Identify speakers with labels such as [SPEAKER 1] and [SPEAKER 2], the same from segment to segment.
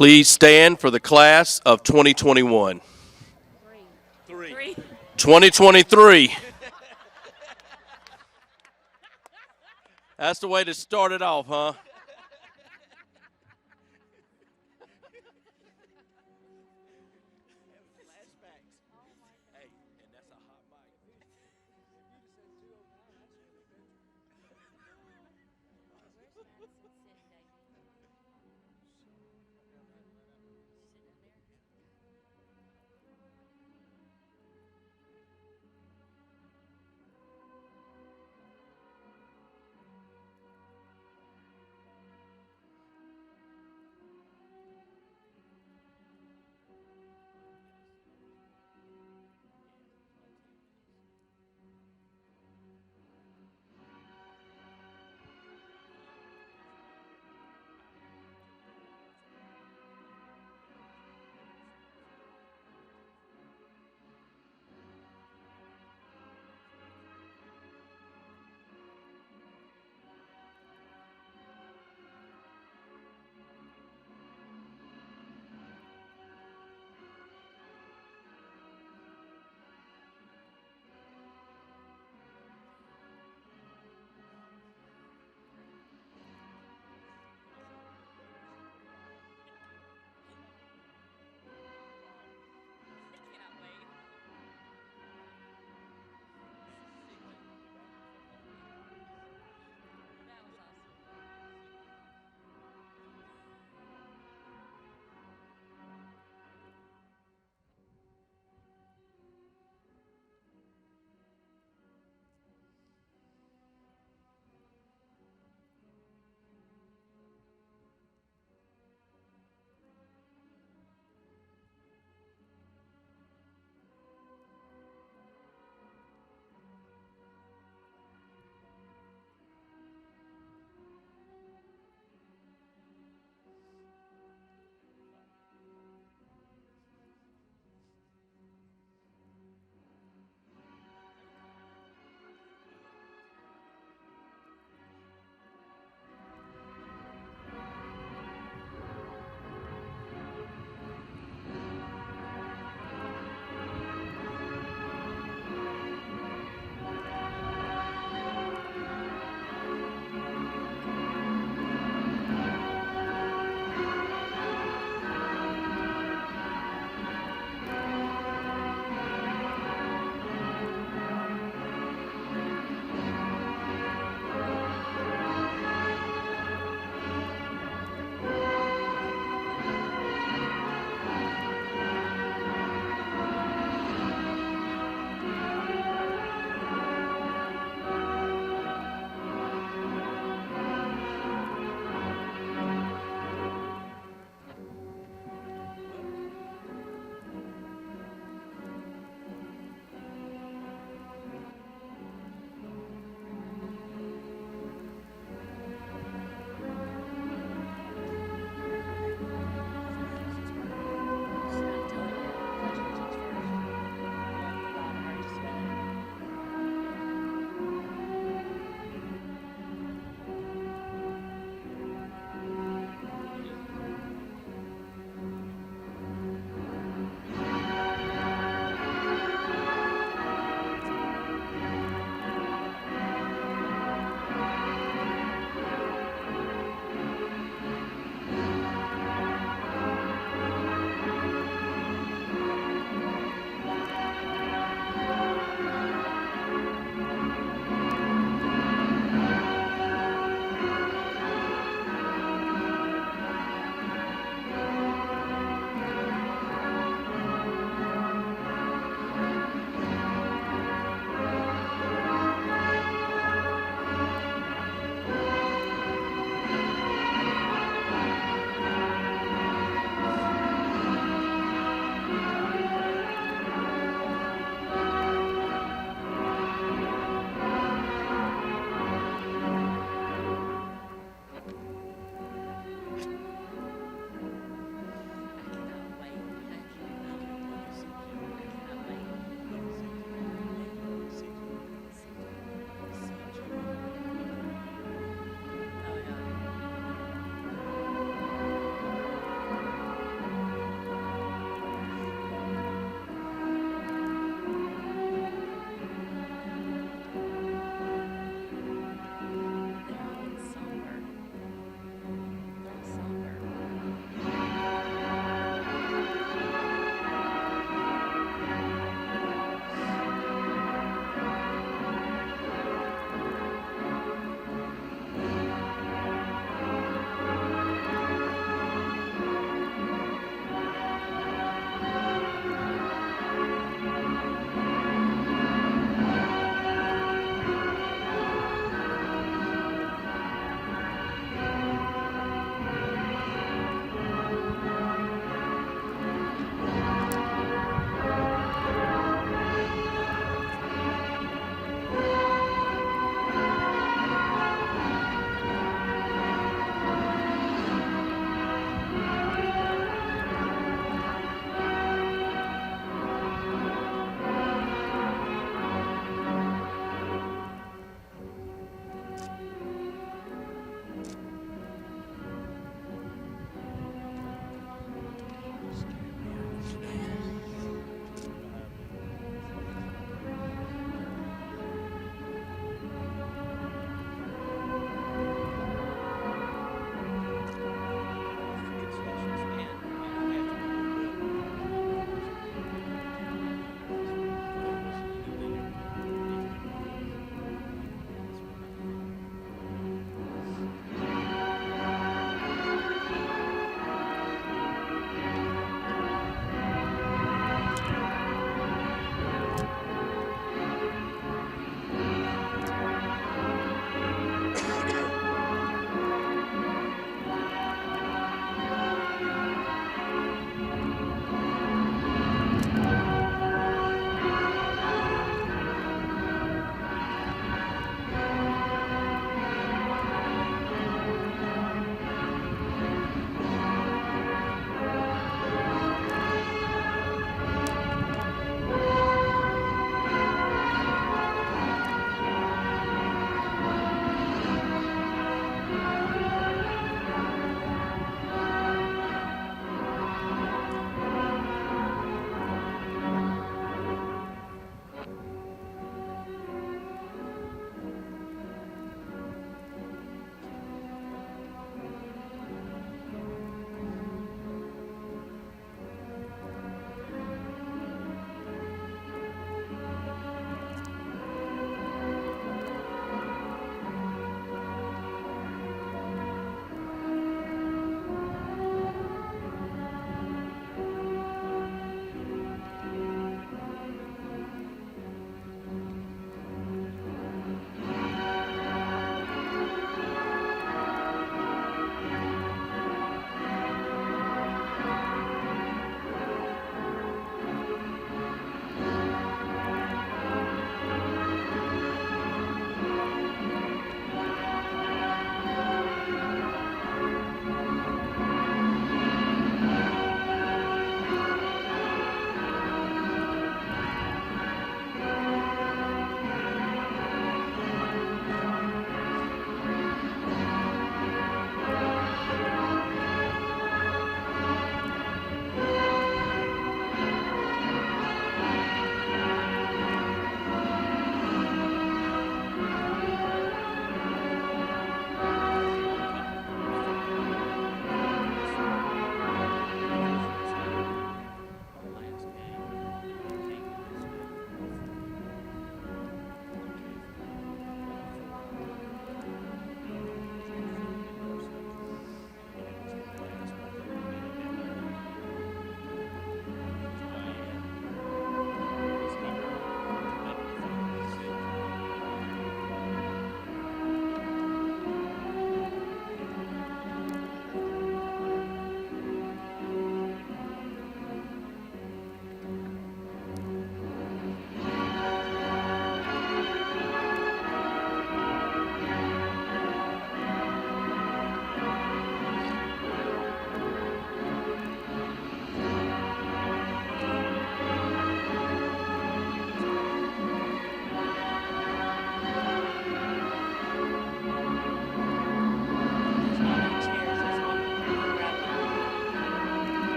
[SPEAKER 1] Please stand for the class of 2021. 2023. That's the way to start it off, huh?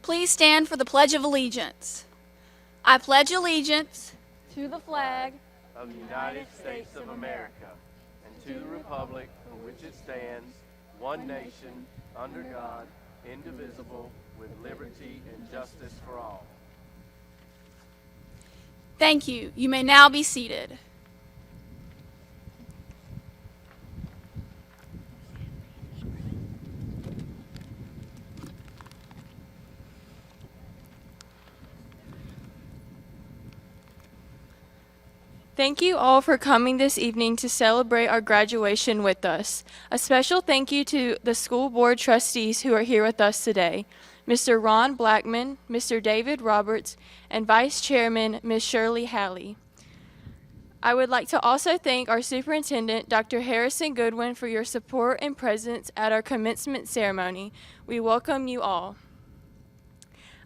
[SPEAKER 2] Please stand for the Pledge of Allegiance. I pledge allegiance to the flag
[SPEAKER 3] of the United States of America and to the republic for which it stands, one nation, under God, indivisible, with liberty and justice for all.
[SPEAKER 2] Thank you. You may now be seated.
[SPEAKER 4] Thank you all for coming this evening to celebrate our graduation with us. A special thank you to the school board trustees who are here with us today, Mr. Ron Blackman, Mr. David Roberts, and Vice Chairman Ms. Shirley Halley. I would like to also thank our superintendent, Dr. Harrison Goodwin, for your support and presence at our commencement ceremony. We welcome you all.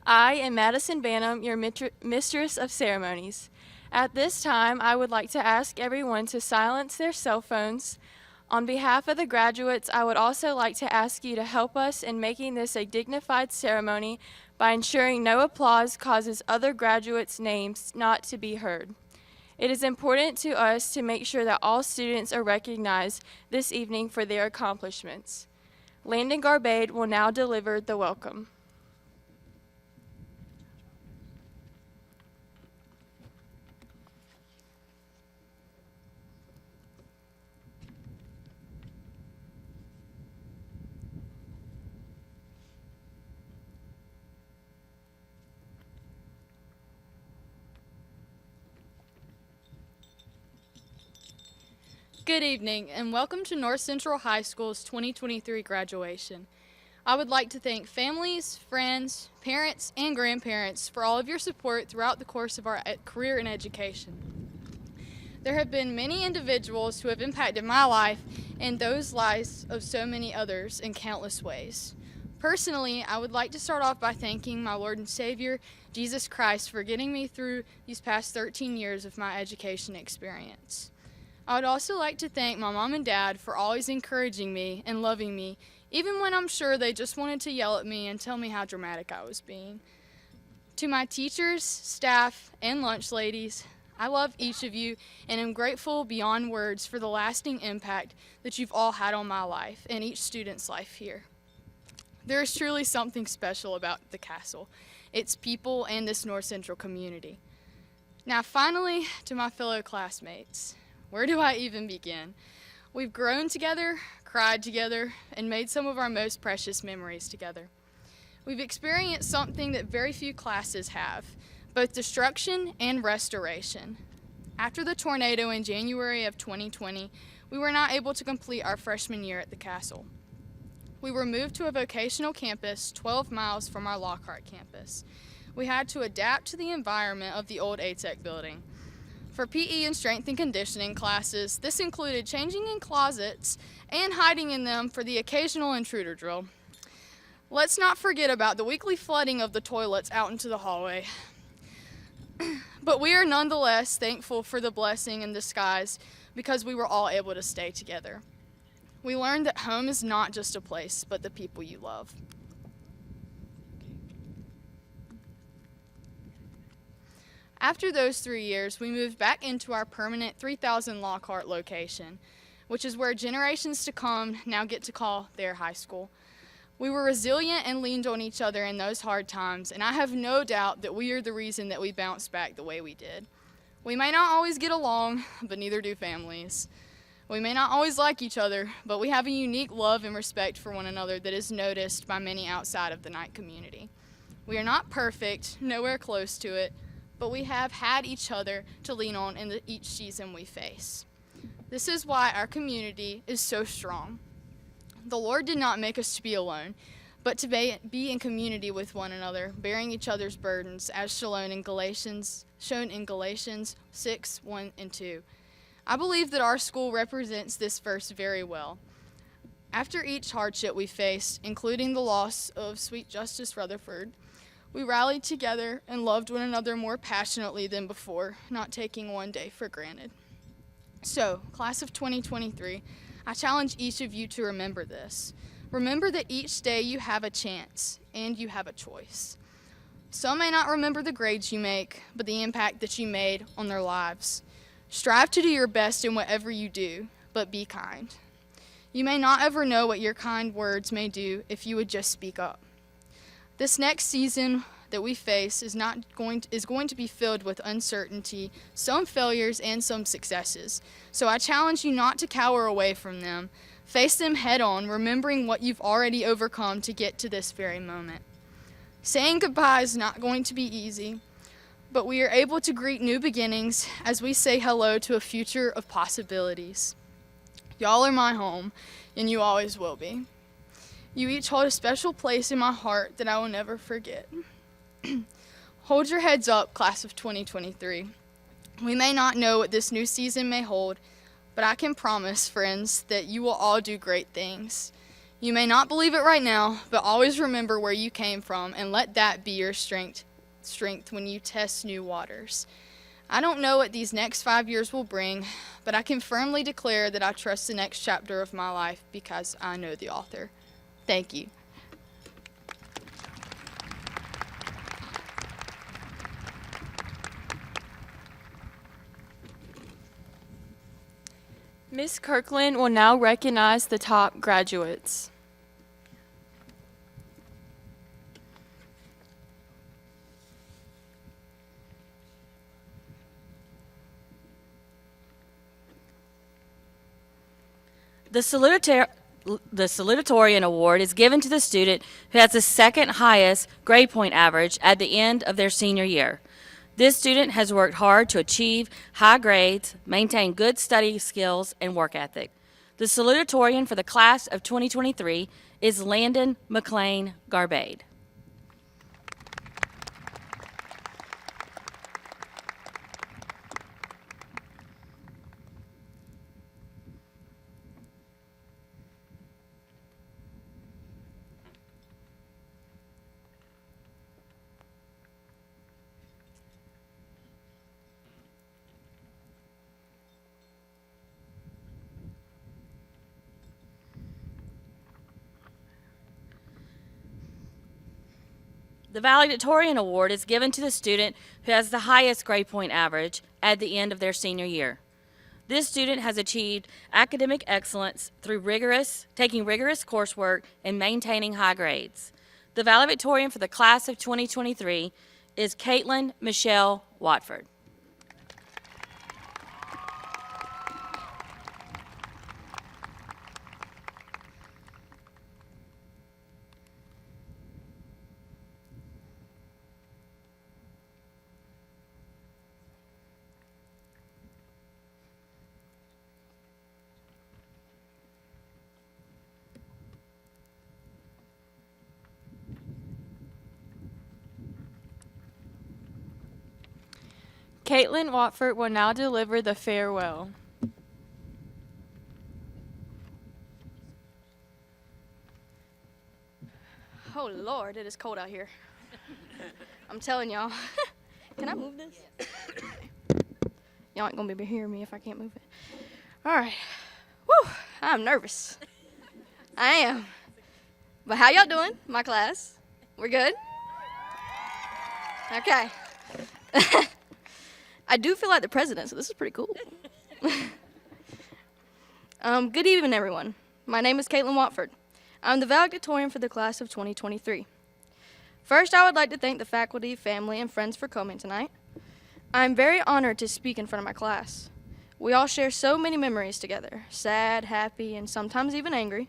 [SPEAKER 4] I am Madison Banham, your mistress of ceremonies. At this time, I would like to ask everyone to silence their cell phones. On behalf of the graduates, I would also like to ask you to help us in making this a dignified ceremony by ensuring no applause causes other graduates' names not to be heard. It is important to us to make sure that all students are recognized this evening for their accomplishments. Landon Garbade will now deliver the welcome.
[SPEAKER 5] Good evening, and welcome to North Central High School's 2023 graduation. I would like to thank families, friends, parents, and grandparents for all of your support throughout the course of our career in education. There have been many individuals who have impacted my life and those lives of so many others in countless ways. Personally, I would like to start off by thanking my Lord and Savior, Jesus Christ, for getting me through these past 13 years of my education experience. I would also like to thank my mom and dad for always encouraging me and loving me, even when I'm sure they just wanted to yell at me and tell me how dramatic I was being. To my teachers, staff, and lunch ladies, I love each of you and am grateful beyond words for the lasting impact that you've all had on my life and each student's life here. There is truly something special about the castle, its people, and this North Central community. Now finally, to my fellow classmates. Where do I even begin? We've grown together, cried together, and made some of our most precious memories together. We've experienced something that very few classes have, both destruction and restoration. After the tornado in January of 2020, we were not able to complete our freshman year at the castle. We were moved to a vocational campus 12 miles from our Lockhart campus. We had to adapt to the environment of the old ATEC building. For PE and strength and conditioning classes, this included changing in closets and hiding in them for the occasional intruder drill. Let's not forget about the weekly flooding of the toilets out into the hallway. But we are nonetheless thankful for the blessing in disguise because we were all able to stay together. We learned that home is not just a place, but the people you love. After those 3 years, we moved back into our permanent 3000 Lockhart location, which is where generations to come now get to call their high school. We were resilient and leaned on each other in those hard times, and I have no doubt that we are the reason that we bounced back the way we did. We may not always get along, but neither do families. We may not always like each other, but we have a unique love and respect for one another that is noticed by many outside of the Knight community. We are not perfect, nowhere close to it, but we have had each other to lean on in each season we face. This is why our community is so strong. The Lord did not make us to be alone, but to be in community with one another, bearing each other's burdens, as shown in Galatians 6, 1 and 2. I believe that our school represents this verse very well. After each hardship we faced, including the loss of sweet Justice Rutherford, we rallied together and loved one another more passionately than before, not taking one day for granted. So, class of 2023, I challenge each of you to remember this. Remember that each day you have a chance and you have a choice. Some may not remember the grades you make, but the impact that you made on their lives. Strive to do your best in whatever you do, but be kind. You may not ever know what your kind words may do if you would just speak up. This next season that we face is going to be filled with uncertainty, some failures and some successes. So I challenge you not to cower away from them. Face them head on, remembering what you've already overcome to get to this very moment. Saying goodbye is not going to be easy, but we are able to greet new beginnings as we say hello to a future of possibilities. Y'all are my home, and you always will be. You each hold a special place in my heart that I will never forget. Hold your heads up, class of 2023. We may not know what this new season may hold, but I can promise, friends, that you will all do great things. You may not believe it right now, but always remember where you came from and let that be your strength when you test new waters. I don't know what these next 5 years will bring, but I can firmly declare that I trust the next chapter of my life because I know the author. Thank you.
[SPEAKER 4] Ms. Kirkland will now recognize the top graduates.
[SPEAKER 6] The salutatorian award is given to the student who has the second highest grade point average at the end of their senior year. This student has worked hard to achieve high grades, maintain good study skills, and work ethic. The salutatorian for the class of 2023 is Landon McLean Garbade. The valedictorian award is given to the student who has the highest grade point average at the end of their senior year. This student has achieved academic excellence through taking rigorous coursework and maintaining high grades. The valedictorian for the class of 2023 is Caitlin Michelle Watford.
[SPEAKER 4] Caitlin Watford will now deliver the farewell.
[SPEAKER 7] Oh Lord, it is cold out here. I'm telling y'all. Can I move this? Y'all ain't gonna be able to hear me if I can't move it. All right. Whew, I'm nervous. I am. But how y'all doing, my class? We're good? Okay. I do feel like the president, so this is pretty cool. Good evening, everyone. My name is Caitlin Watford. I'm the valedictorian for the class of 2023. First, I would like to thank the faculty, family, and friends for coming tonight. I'm very honored to speak in front of my class. We all share so many memories together, sad, happy, and sometimes even angry.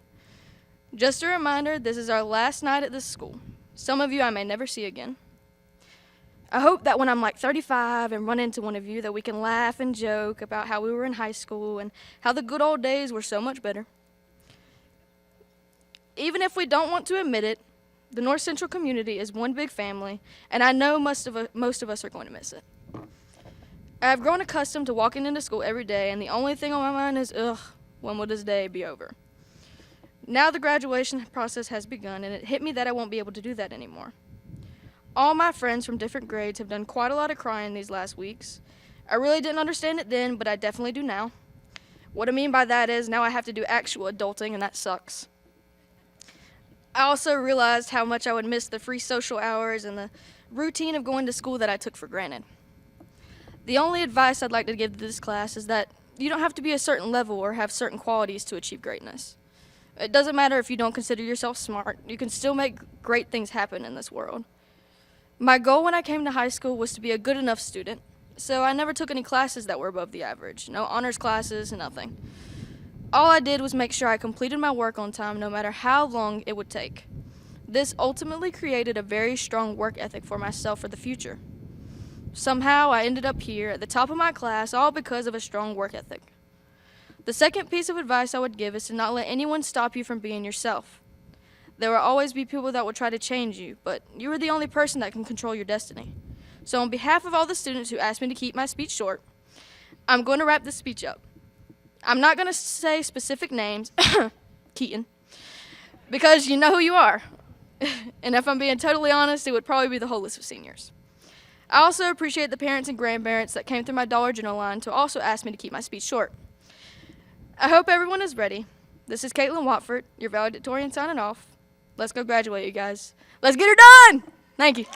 [SPEAKER 7] Just a reminder, this is our last night at this school. Some of you I may never see again. I hope that when I'm like 35 and run into one of you that we can laugh and joke about how we were in high school and how the good old days were so much better. Even if we don't want to admit it, the North Central community is one big family, and I know most of us are going to miss it. I've grown accustomed to walking into school every day, and the only thing on my mind is, when will this day be over? Now the graduation process has begun, and it hit me that I won't be able to do that anymore. All my friends from different grades have done quite a lot of crying these last weeks. I really didn't understand it then, but I definitely do now. What I mean by that is now I have to do actual adulting, and that sucks. I also realized how much I would miss the free social hours and the routine of going to school that I took for granted. The only advice I'd like to give to this class is that you don't have to be a certain level or have certain qualities to achieve greatness. It doesn't matter if you don't consider yourself smart, you can still make great things happen in this world. My goal when I came to high school was to be a good enough student, so I never took any classes that were above the average. No honors classes, nothing. All I did was make sure I completed my work on time no matter how long it would take. This ultimately created a very strong work ethic for myself for the future. Somehow I ended up here at the top of my class all because of a strong work ethic. The second piece of advice I would give is to not let anyone stop you from being yourself. There will always be people that will try to change you, but you are the only person that can control your destiny. So on behalf of all the students who asked me to keep my speech short, I'm going to wrap this speech up. I'm not going to say specific names, Keaton, because you know who you are. And if I'm being totally honest, it would probably be the whole list of seniors. I also appreciate the parents and grandparents that came through my Dollar General line to also ask me to keep my speech short. I hope everyone is ready. This is Caitlin Watford, your valedictorian, signing off. Let's go graduate, you guys. Let's get her done! Thank you.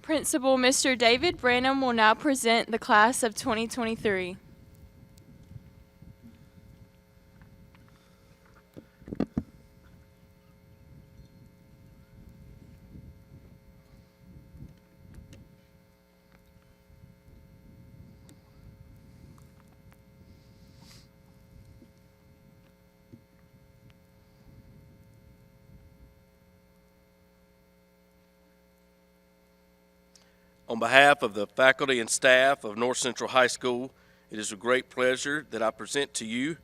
[SPEAKER 4] Principal Mr. David Branham will now present the class of 2023.
[SPEAKER 1] On behalf of the faculty and staff of North Central High School, it is a great pleasure that I present to you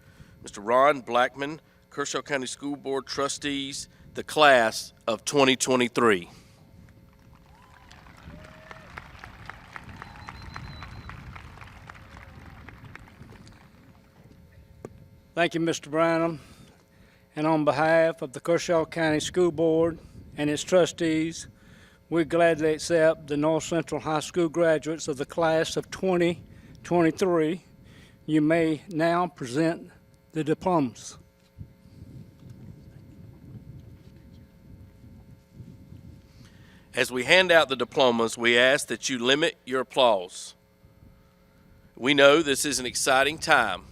[SPEAKER 1] Mr. Ron Blackman, Kershaw County School Board Trustees, the class of 2023.
[SPEAKER 8] Thank you, Mr. Branham. And on behalf of the Kershaw County School Board and its trustees, we gladly accept the North Central High School graduates of the class of 2023. You may now present the diplomas.
[SPEAKER 1] As we hand out the diplomas, we ask that you limit your applause. We know this is an exciting time,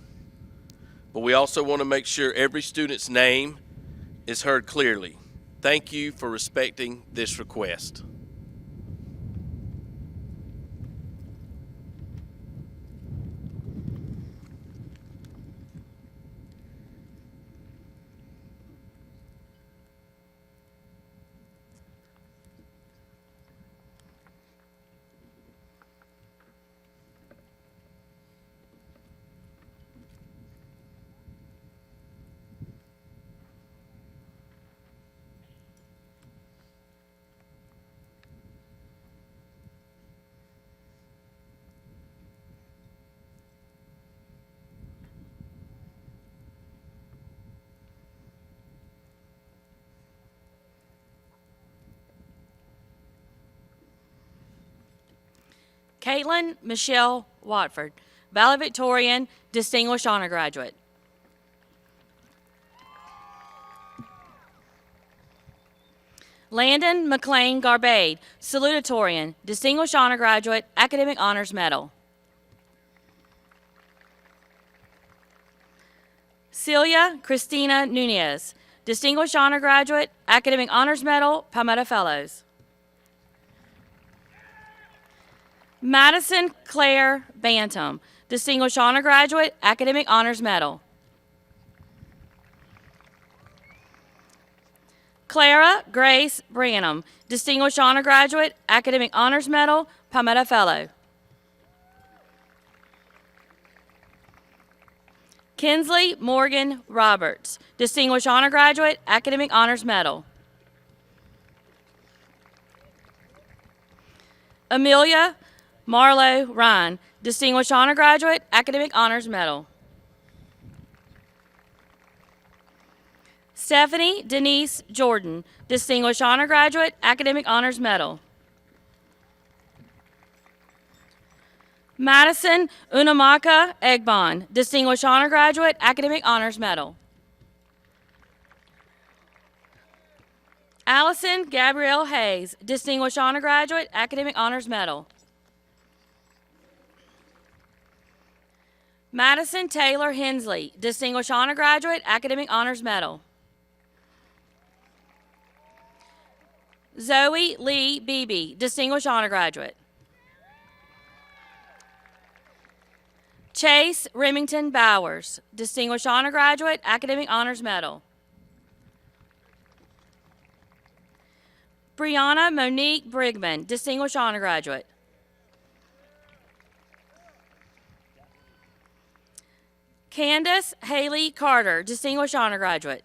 [SPEAKER 1] but we also want to make sure every student's name is heard clearly. Thank you for respecting this request.
[SPEAKER 6] Caitlin Michelle Watford, valedictorian, distinguished honor graduate. Landon McLean Garbade, salutatorian, distinguished honor graduate, academic honors medal. Celia Christina Nunez, distinguished honor graduate, academic honors medal, Palmetto Fellows. Madison Claire Bantam, distinguished honor graduate, academic honors medal. Clara Grace Branham, distinguished honor graduate, academic honors medal, Palmetto Fellow. Kinsley Morgan Roberts, distinguished honor graduate, academic honors medal. Amelia Marlowe Ryan, distinguished honor graduate, academic honors medal. Stephanie Denise Jordan, distinguished honor graduate, academic honors medal. Madison Unamaka Egbon, Distinguished Honor Graduate, Academic Honors Medal. Allison Gabrielle Hayes, Distinguished Honor Graduate, Academic Honors Medal. Madison Taylor Hensley, Distinguished Honor Graduate, Academic Honors Medal. Zoe Lee Beebe, Distinguished Honor Graduate. Chase Remington Bowers, Distinguished Honor Graduate, Academic Honors Medal. Brianna Monique Brigman, Distinguished Honor Graduate. Candace Haley Carter, Distinguished Honor Graduate.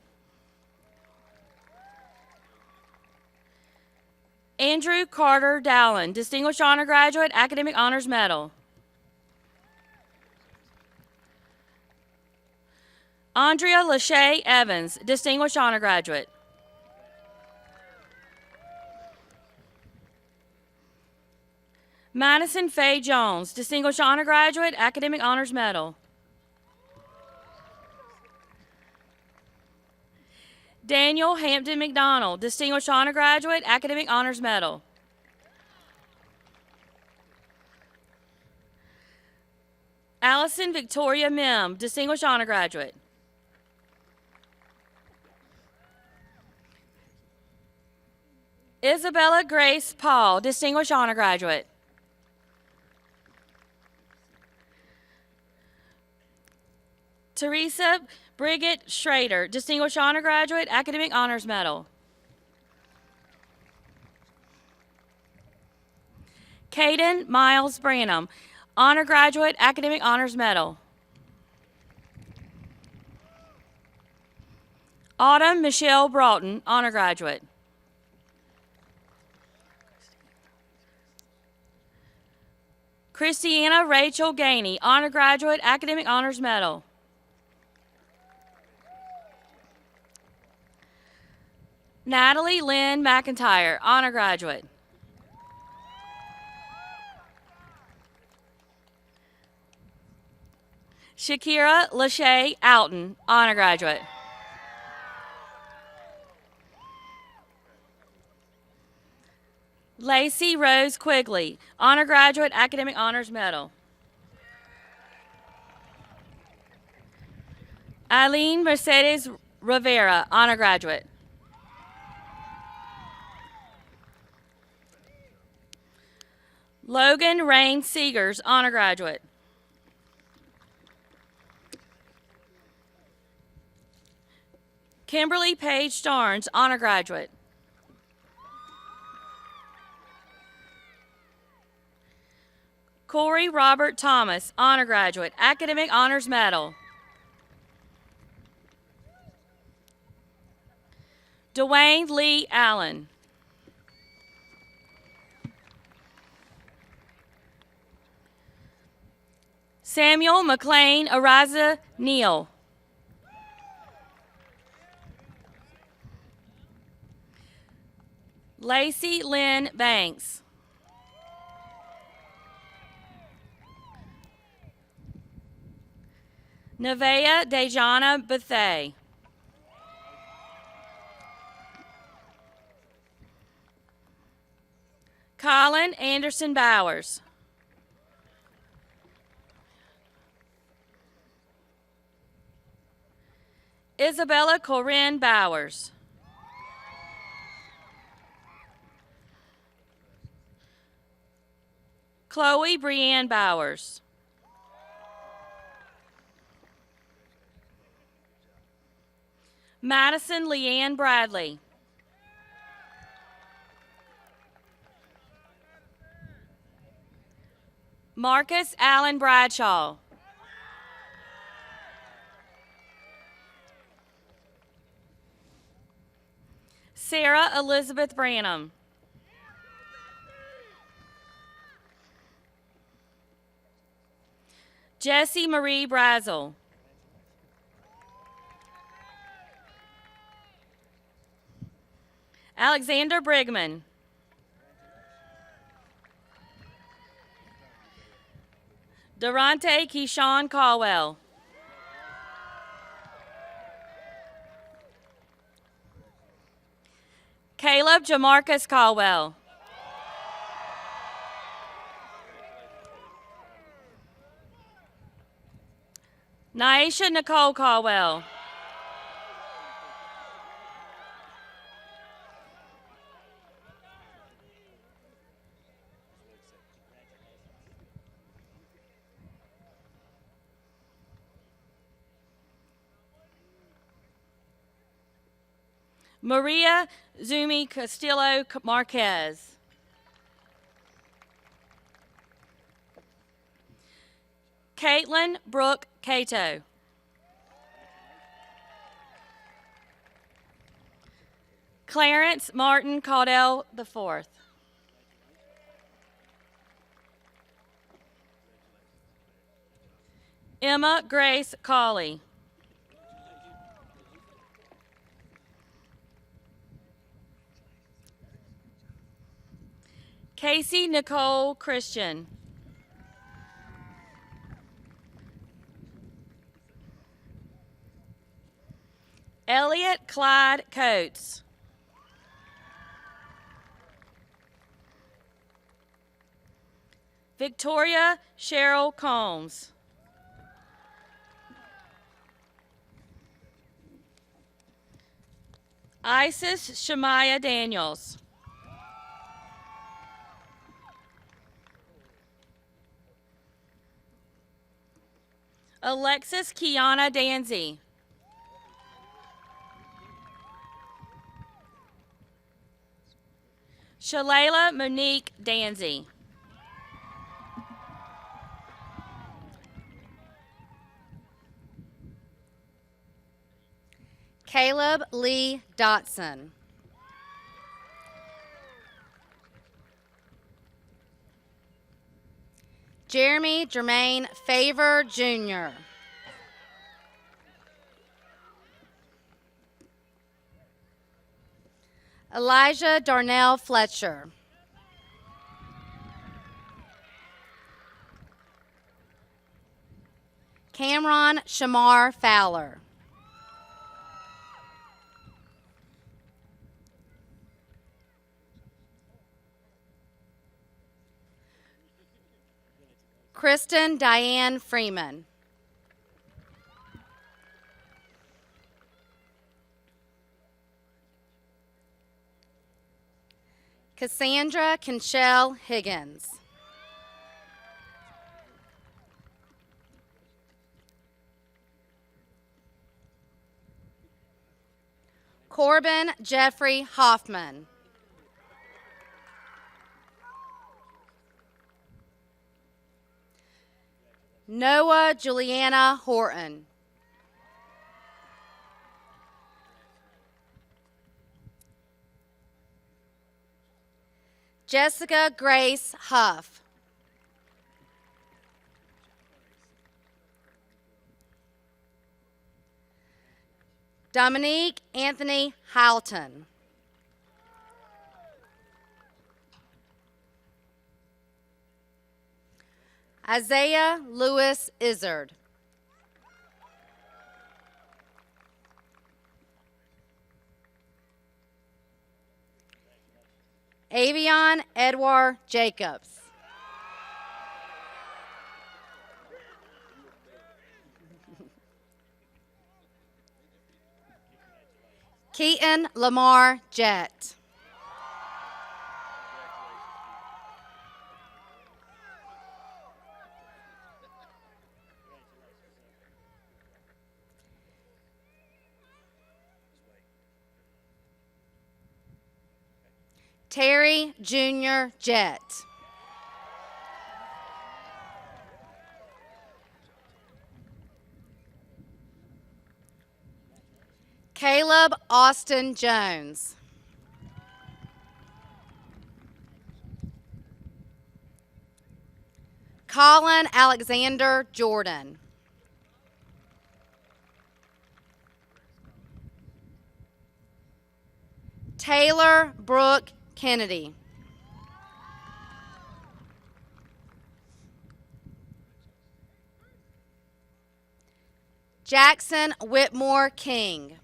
[SPEAKER 6] Andrew Carter Dowland, Distinguished Honor Graduate, Academic Honors Medal. Andrea Lachey Evans, Distinguished Honor Graduate. Madison Faye Jones, Distinguished Honor Graduate, Academic Honors Medal. Daniel Hampton McDonald, Distinguished Honor Graduate, Academic Honors Medal. Allison Victoria Mim, Distinguished Honor Graduate. Isabella Grace Paul, Distinguished Honor Graduate. Teresa Brigitte Schrader, Distinguished Honor Graduate, Academic Honors Medal. Caden Miles Branham, Honor Graduate, Academic Honors Medal. Autumn Michelle Broughton, Honor Graduate. Christiana Rachel Gainey, Honor Graduate, Academic Honors Medal. Natalie Lynn McIntyre, Honor Graduate. Shakira Lachey Alton, Honor Graduate. Lacey Rose Quigley, Honor Graduate, Academic Honors Medal. Eileen Mercedes Rivera, Honor Graduate. Logan Rain Seegers, Honor Graduate. Kimberly Page Starnes, Honor Graduate. Corey Robert Thomas, Honor Graduate, Academic Honors Medal. Dwayne Lee Allen. Samuel McLean Araza Neal. Lacey Lynn Banks. Nevaeh Dejana Bethay. Colin Anderson Bowers. Isabella Corinne Bowers. Chloe Brianne Bowers. Madison Leanne Bradley. Marcus Allen Bradshaw. Sarah Elizabeth Branham. Jessie Marie Brazel. Alexander Brigman. Durante Keyshawn Caldwell. Caleb Jamarcus Caldwell. Naisha Nicole Caldwell. Maria Zumi Castillo Marquez. Caitlin Brooke Cato. Clarence Martin Caudell IV. Emma Grace Cawley. Casey Nicole Christian. Elliot Clyde Coates. Victoria Cheryl Combs. Isis Shemaya Daniels. Alexis Kiana Danzy. Shalala Monique Danzy.
[SPEAKER 9] Caleb Lee Dotson. Jeremy Jermaine Favor Jr. Elijah Darnell Fletcher. Cameron Shamar Fowler. Kristen Diane Freeman. Cassandra Kinchell Higgins. Corbin Jeffrey Hoffman. Noah Juliana Horton. Jessica Grace Huff. Dominique Anthony Houghton. Isaiah Lewis Izzard. Avion Edward Jacobs. Keaton Lamar Jett. Terry Jr. Jett. Caleb Austin Jones. Colin Alexander Jordan. Taylor Brooke Kennedy. Jackson Whitmore King.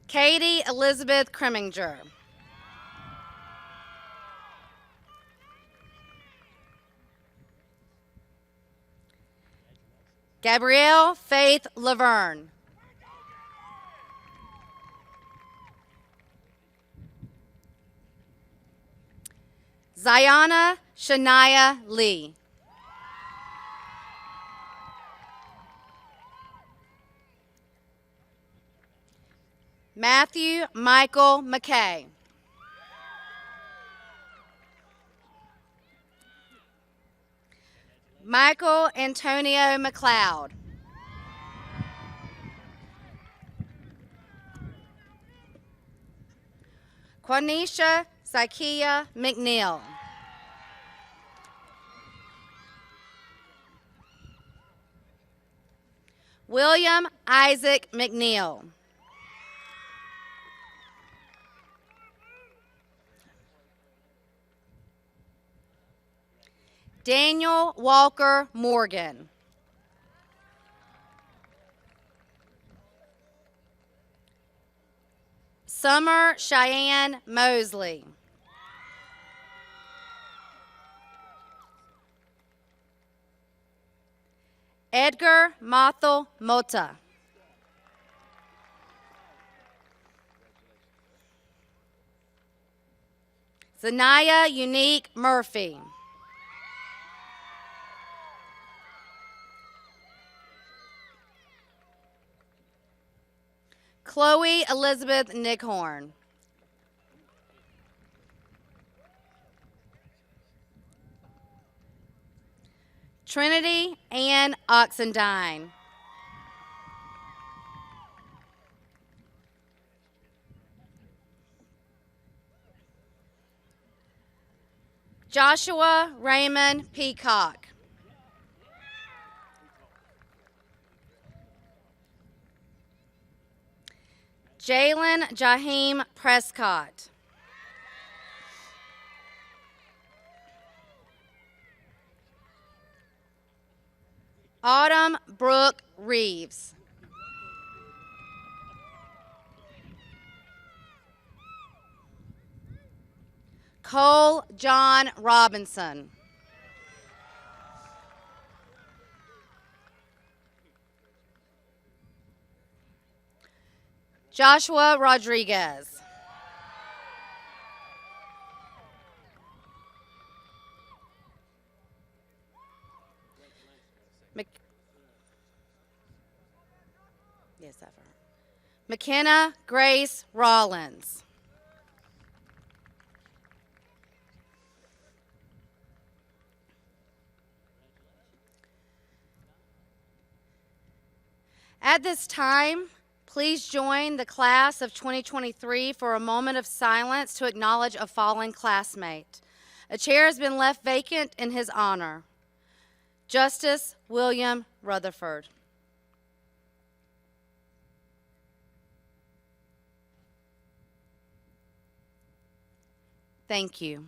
[SPEAKER 9] Katie Elizabeth Kreminger. Gabrielle Faith Laverne. Ziana Shania Lee. Matthew Michael McKay. Michael Antonio McLeod. Quanisha Zykia McNeil. William Isaac McNeil. Daniel Walker Morgan. Summer Cheyenne Mosley. Edgar Mothel Mota. Zanaya Unique Murphy. Chloe Elizabeth Nickhorn. Trinity Ann Oxendine. Joshua Raymond Peacock. Jalen Jaheim Prescott. Autumn Brooke Reeves. Cole John Robinson. Joshua Rodriguez. Yes, I've heard. McKenna Grace Rollins. At this time, please join the class of 2023 for a moment of silence to acknowledge a fallen classmate. A chair has been left vacant in his honor. Justice William Rutherford. Thank you.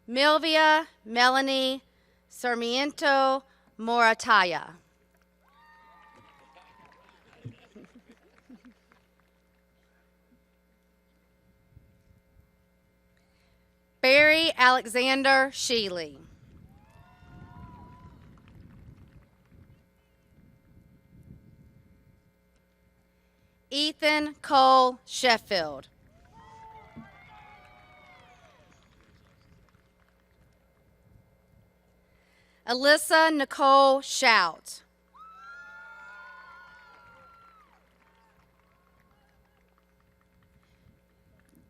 [SPEAKER 9] Milvia Melanie Sarmiento Morataya. Barry Alexander Sheely. Ethan Cole Sheffield. Alyssa Nicole Shout.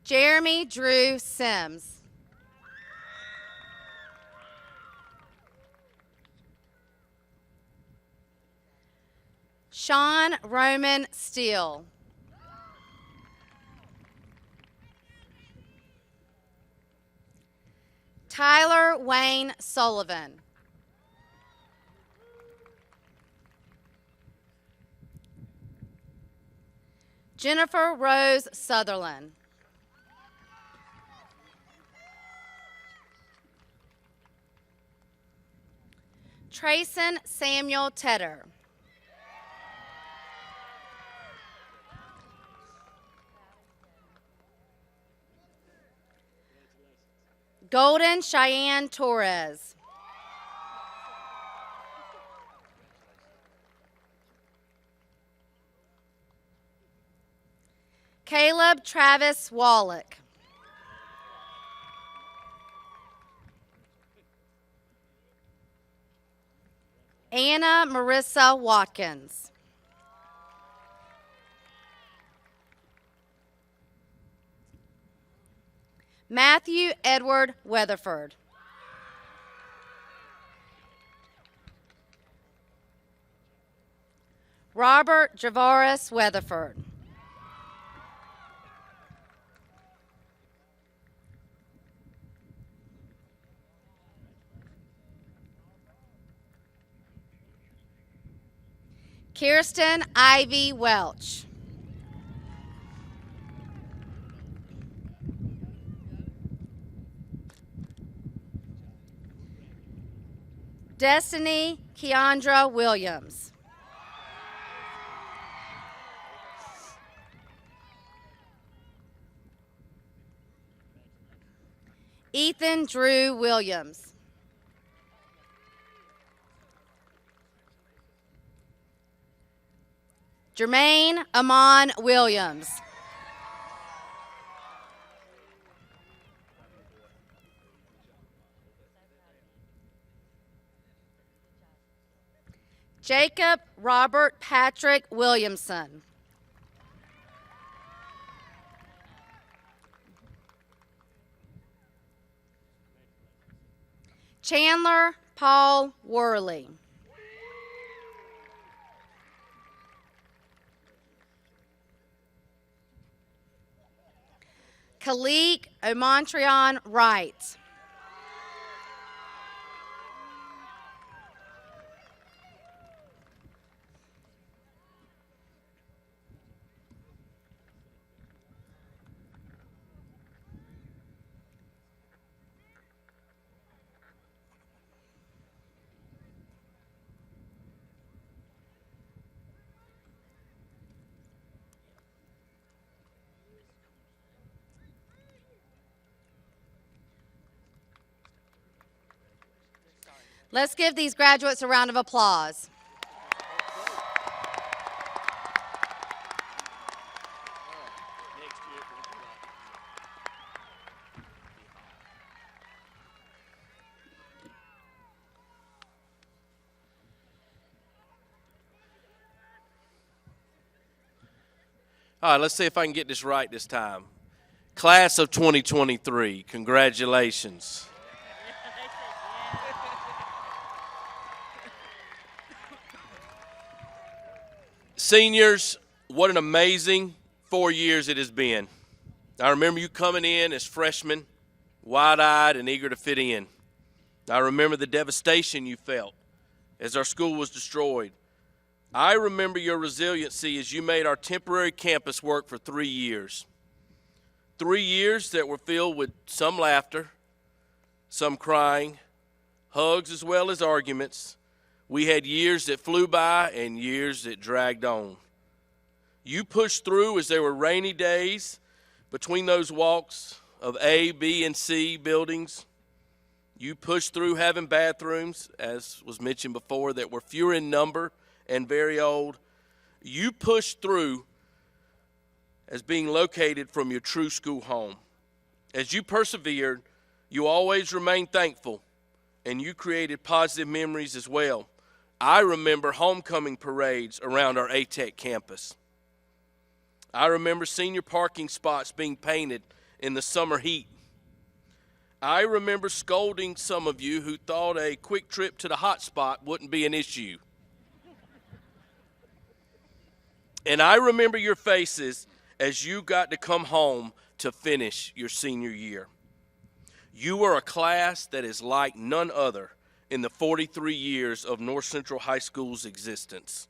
[SPEAKER 9] Jeremy Drew Sims. Sean Roman Steele. Tyler Wayne Sullivan. Jennifer Rose Sutherland. Trayson Samuel Tedder. Golden Cheyenne Torres. Caleb Travis Wallach. Anna Marissa Watkins. Matthew Edward Weatherford. Robert Javaris Weatherford. Kirsten Ivy Welch. Destiny Keandra Williams. Ethan Drew Williams. Jermaine Amon Williams. Jacob Robert Patrick Williamson. Chandler Paul Worley. Kalik Omontrion Wright. Let's give these graduates a round of applause.
[SPEAKER 1] All right, let's see if I can get this right this time. Class of 2023, congratulations. Seniors, what an amazing 4 years it has been. I remember you coming in as freshmen, wide-eyed and eager to fit in. I remember the devastation you felt as our school was destroyed. I remember your resiliency as you made our temporary campus work for 3 years. 3 years that were filled with some laughter, some crying, hugs as well as arguments. We had years that flew by and years that dragged on. You pushed through as there were rainy days between those walks of A, B, and C buildings. You pushed through having bathrooms, as was mentioned before, that were fewer in number and very old. You pushed through as being located from your true school home. As you persevered, you always remained thankful, and you created positive memories as well. I remember homecoming parades around our ATEC campus. I remember senior parking spots being painted in the summer heat. I remember scolding some of you who thought a quick trip to the hot spot wouldn't be an issue. And I remember your faces as you got to come home to finish your senior year. You are a class that is like none other in the 43 years of North Central High School's existence.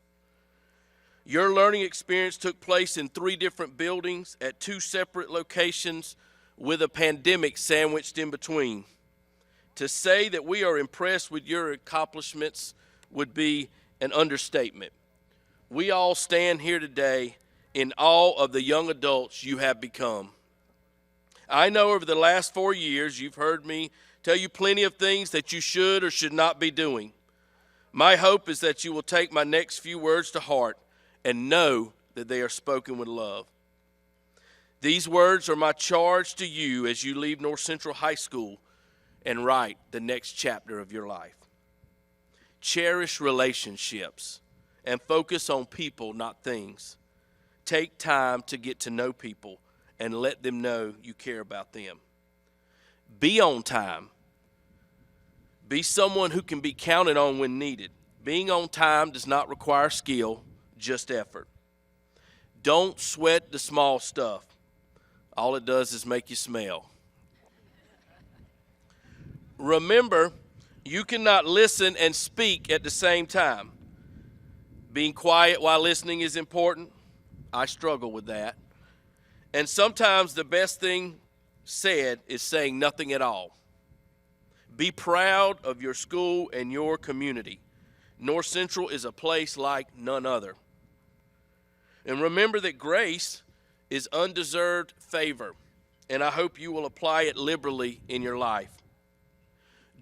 [SPEAKER 1] Your learning experience took place in 3 different buildings at 2 separate locations with a pandemic sandwiched in between. To say that we are impressed with your accomplishments would be an understatement. We all stand here today in awe of the young adults you have become. I know over the last 4 years you've heard me tell you plenty of things that you should or should not be doing. My hope is that you will take my next few words to heart and know that they are spoken with love. These words are my charge to you as you leave North Central High School and write the next chapter of your life. Cherish relationships and focus on people, not things. Take time to get to know people and let them know you care about them. Be on time. Be someone who can be counted on when needed. Being on time does not require skill, just effort. Don't sweat the small stuff. All it does is make you smell. Remember, you cannot listen and speak at the same time. Being quiet while listening is important. I struggle with that. And sometimes the best thing said is saying nothing at all. Be proud of your school and your community. North Central is a place like none other. And remember that grace is undeserved favor, and I hope you will apply it liberally in your life.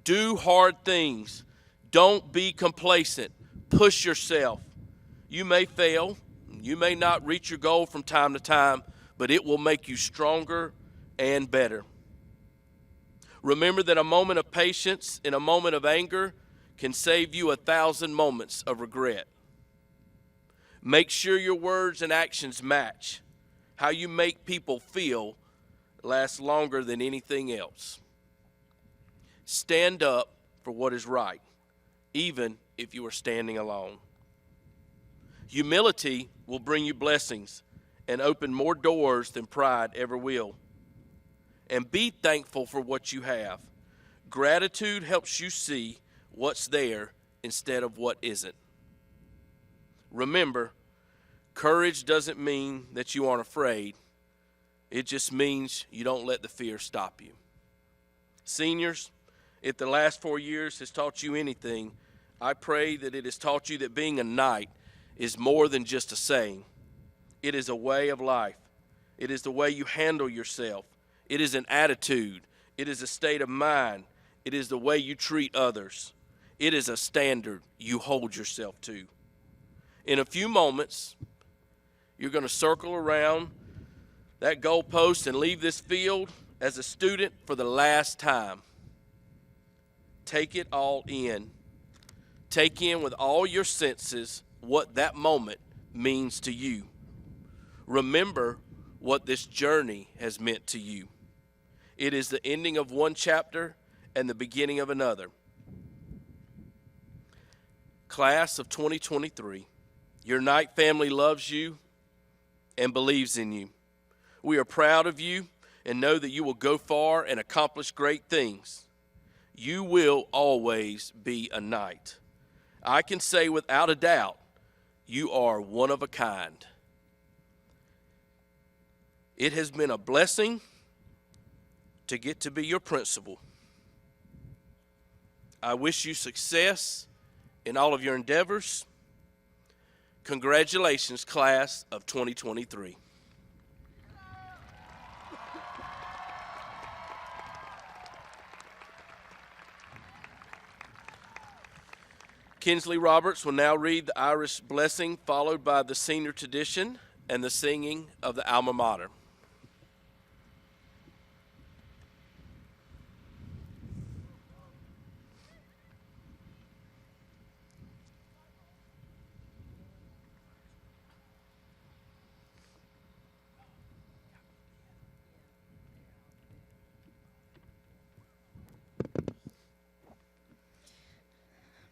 [SPEAKER 1] Do hard things. Don't be complacent. Push yourself. You may fail. You may not reach your goal from time to time, but it will make you stronger and better. Remember that a moment of patience and a moment of anger can save you 1,000 moments of regret. Make sure your words and actions match. How you make people feel lasts longer than anything else. Stand up for what is right, even if you are standing alone. Humility will bring you blessings and open more doors than pride ever will. And be thankful for what you have. Gratitude helps you see what's there instead of what isn't. Remember, courage doesn't mean that you aren't afraid. It just means you don't let the fear stop you. Seniors, if the last 4 years has taught you anything, I pray that it has taught you that being a knight is more than just a saying. It is a way of life. It is the way you handle yourself. It is an attitude. It is a state of mind. It is the way you treat others. It is a standard you hold yourself to. In a few moments, you're going to circle around that goalpost and leave this field as a student for the last time. Take it all in. Take in with all your senses what that moment means to you. Remember what this journey has meant to you. It is the ending of one chapter and the beginning of another. Class of 2023, your Knight family loves you and believes in you. We are proud of you and know that you will go far and accomplish great things. You will always be a Knight. I can say without a doubt, you are one of a kind. It has been a blessing to get to be your principal. I wish you success in all of your endeavors. Congratulations, class of 2023. Kinsley Roberts will now read the Irish blessing, followed by the senior tradition and the singing of the alma mater.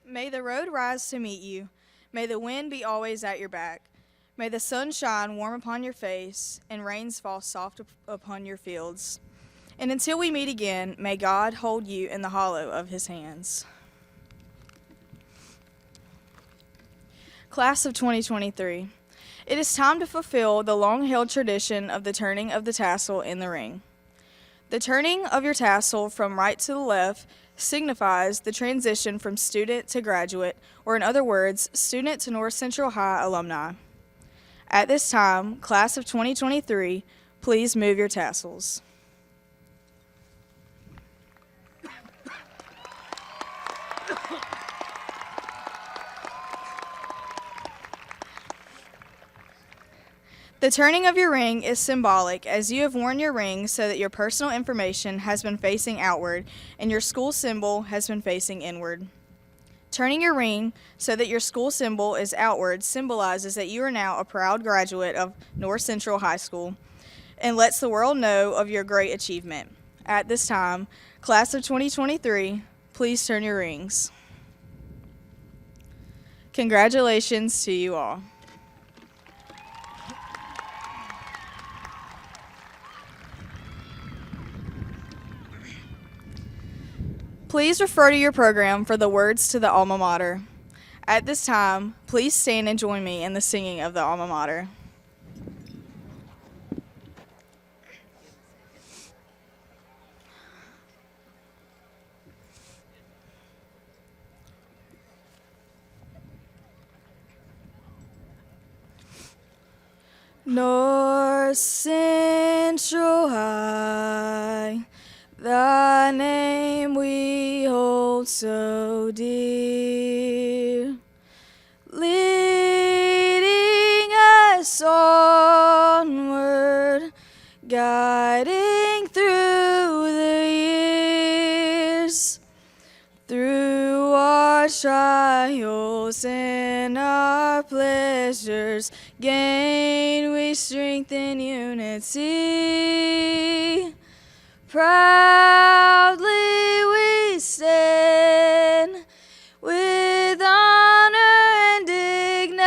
[SPEAKER 10] May the road rise to meet you. May the wind be always at your back. May the sun shine warm upon your face and rains fall soft upon your fields. And until we meet again, may God hold you in the hollow of his hands. Class of 2023, It is time to fulfill the long-held tradition of the turning of the tassel in the ring. The turning of your tassel from right to the left signifies the transition from student to graduate, or in other words, student to North Central High alumni. At this time, class of 2023, please move your tassels. The turning of your ring is symbolic, as you have worn your ring so that your personal information has been facing outward and your school symbol has been facing inward. Turning your ring so that your school symbol is outward symbolizes that you are now a proud graduate of North Central High School and lets the world know of your great achievement. At this time, class of 2023, please turn your rings. Congratulations to you all. Please refer to your program for the words to the alma mater. At this time, please stand and join me in the singing of the alma mater. North Central High, thy name we hold so dear, leading us onward, guiding through the years, through our trials and our pleasures, gain we strength and unity. Proudly we stand with honor and dignity.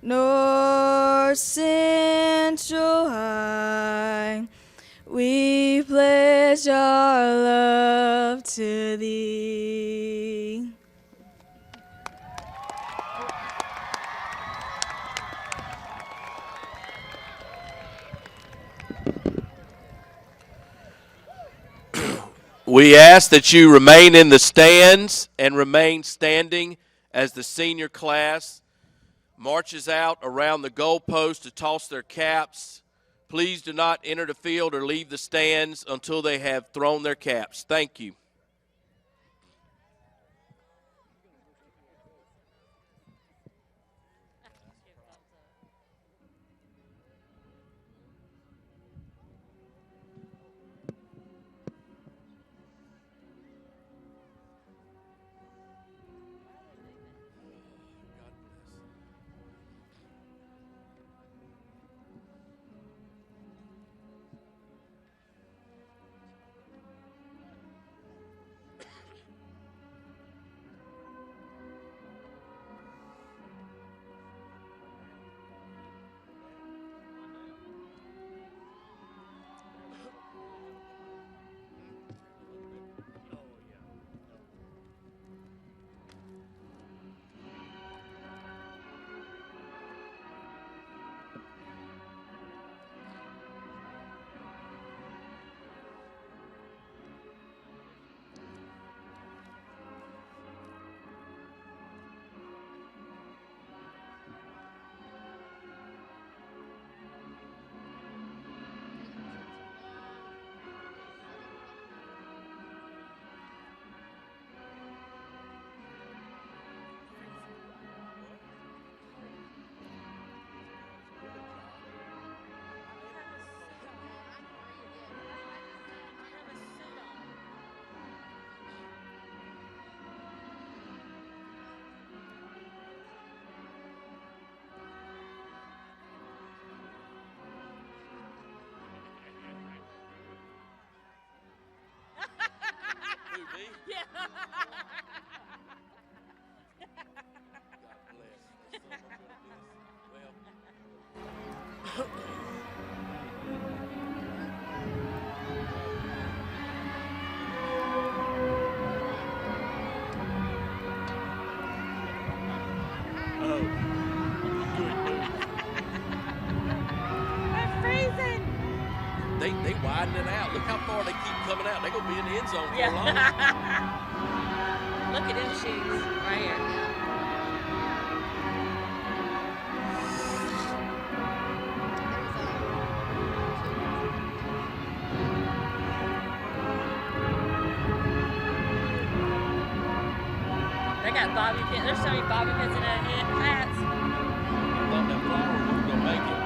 [SPEAKER 10] North Central High, we pledge our love to thee.
[SPEAKER 1] We ask that you remain in the stands and remain standing as the senior class marches out around the goalpost to toss their caps. Please do not enter the field or leave the stands until they have thrown their caps. Thank you. they widen it out. Look how far they keep coming out. They're gonna be in the end zone for
[SPEAKER 6] Yeah.
[SPEAKER 1] long.
[SPEAKER 6] Look at them shoes right here. They got bobby pins. There's so many bobby pins in that hats.
[SPEAKER 1] I thought that flower wasn't gonna make it.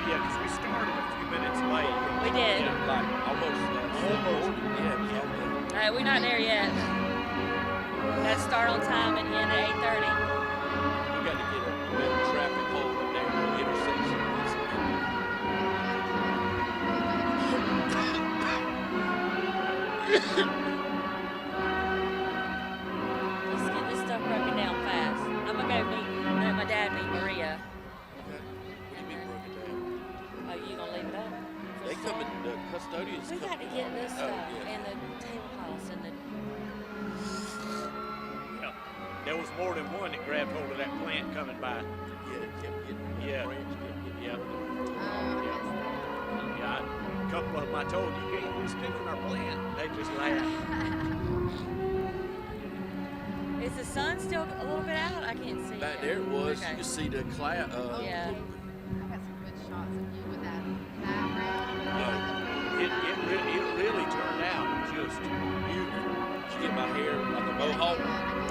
[SPEAKER 3] Yeah, because we started a few minutes late.
[SPEAKER 6] We did.
[SPEAKER 1] Yeah, like almost. Yeah, it was all good.
[SPEAKER 6] We're not there yet. Got to start on time and end at 8:30.
[SPEAKER 1] We got to get a better traffic hole in there, the intersection.
[SPEAKER 6] Let's get this stuff broken down fast. I'm gonna go let my dad meet Maria.
[SPEAKER 1] Okay. What do you mean broken down?
[SPEAKER 6] Oh, you gonna leave it up?
[SPEAKER 1] They come in, the custodians
[SPEAKER 6] We
[SPEAKER 1] come
[SPEAKER 6] got to
[SPEAKER 1] in.
[SPEAKER 6] get this
[SPEAKER 1] Oh,
[SPEAKER 6] stuff
[SPEAKER 1] yeah.
[SPEAKER 6] and the table house and the.
[SPEAKER 3] Yeah. There was more than one that grabbed hold of that plant coming by.
[SPEAKER 1] Yeah, it kept getting,
[SPEAKER 3] Yeah.
[SPEAKER 1] branch kept getting
[SPEAKER 3] Yeah.
[SPEAKER 1] yeah.
[SPEAKER 3] Yeah, a couple of them I told you can't be sticking our plant. They just laughed.
[SPEAKER 6] Is the sun still a little bit out? I can't see.
[SPEAKER 1] Back
[SPEAKER 6] it.
[SPEAKER 1] there it was.
[SPEAKER 6] Okay.
[SPEAKER 1] You can see the cloud.
[SPEAKER 6] Yeah.
[SPEAKER 9] I got some good shots of you with that background.
[SPEAKER 3] It really turned out just beautiful.
[SPEAKER 1] Did you get my hair like a mohawk?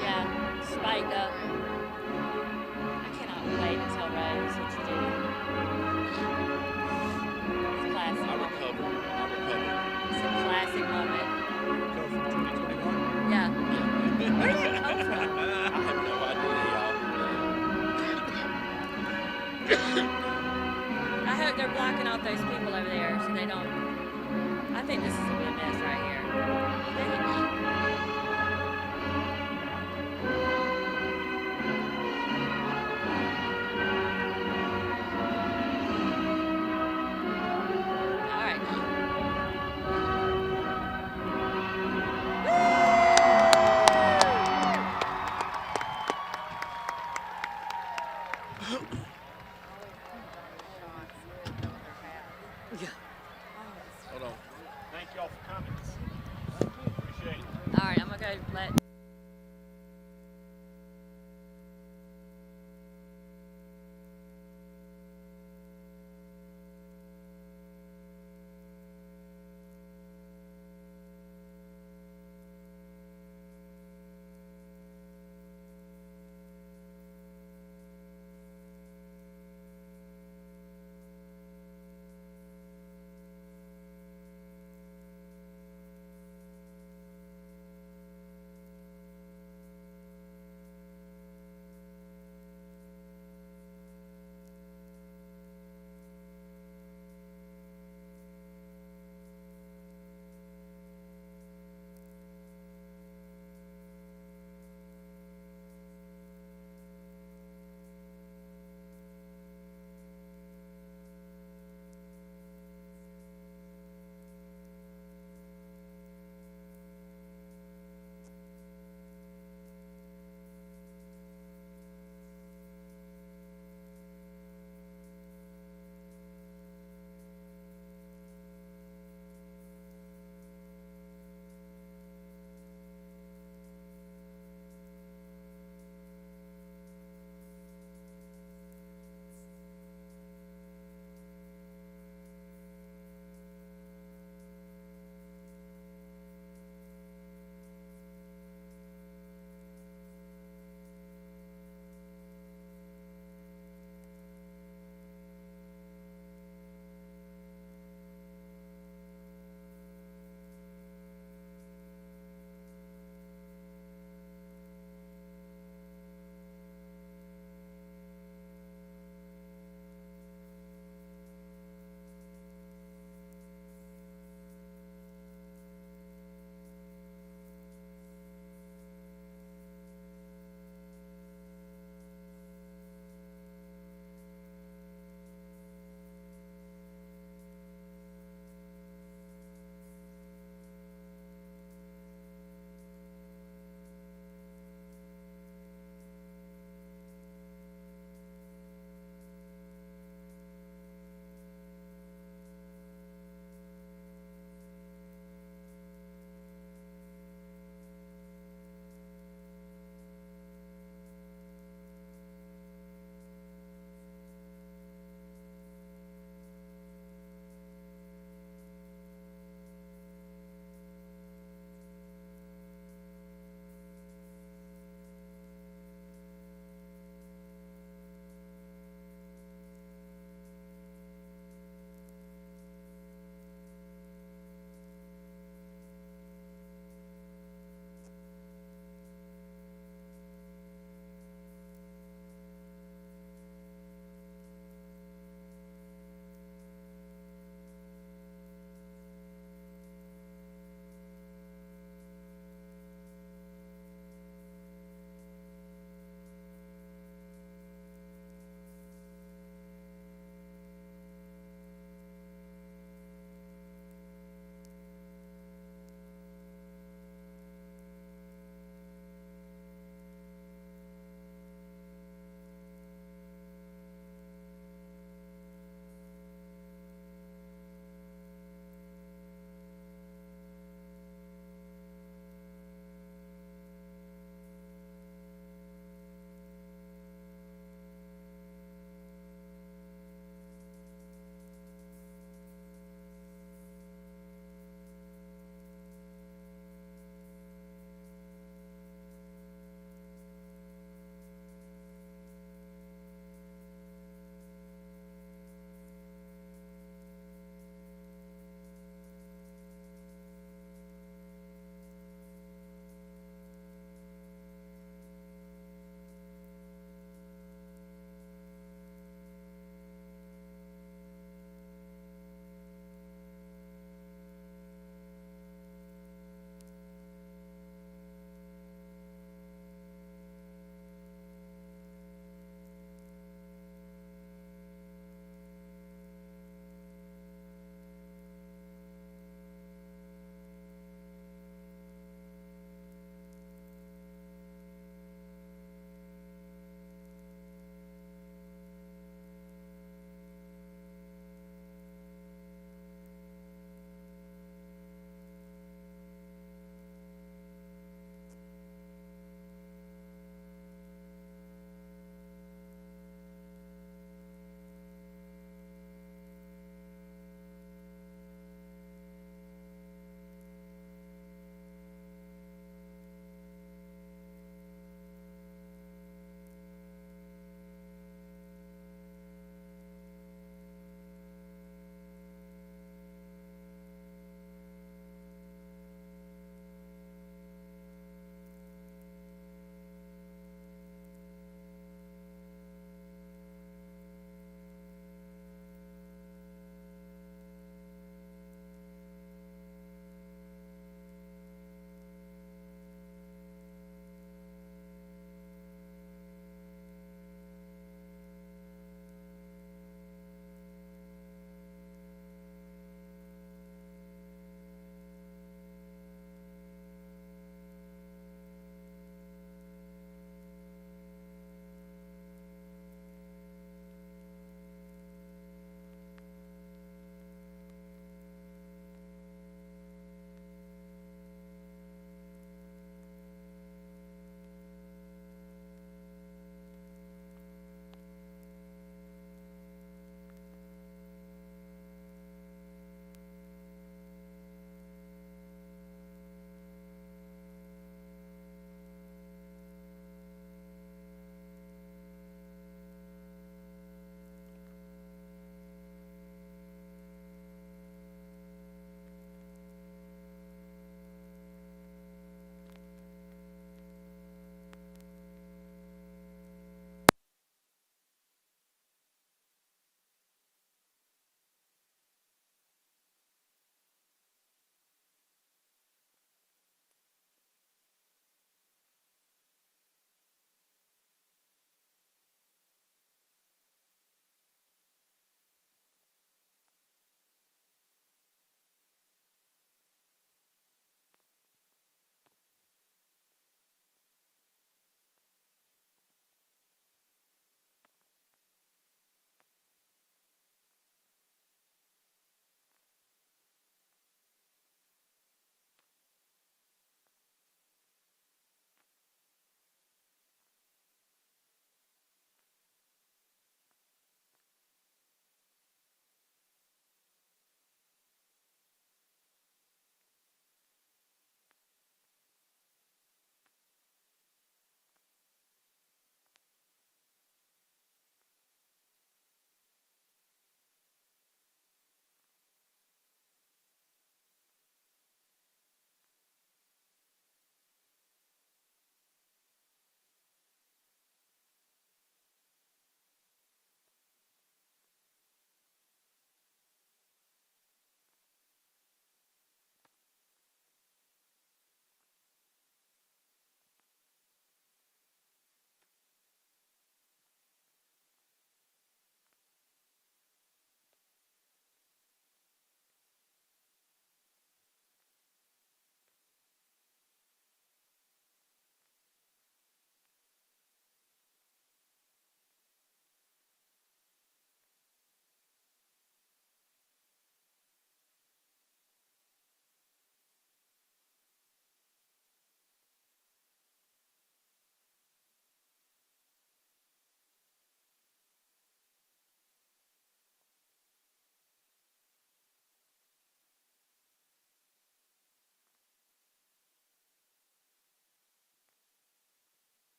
[SPEAKER 6] Yeah, spiked up. I cannot wait to tell Rose what you did. It's a classic
[SPEAKER 1] I
[SPEAKER 6] moment.
[SPEAKER 1] recovered.
[SPEAKER 6] It's a classic moment.
[SPEAKER 3] Go from 2021.
[SPEAKER 6] Yeah. Where did that come from?
[SPEAKER 1] I have no idea, y'all.
[SPEAKER 6] I hope they're blocking off those people over there so they don't. I think this is a good mess right here.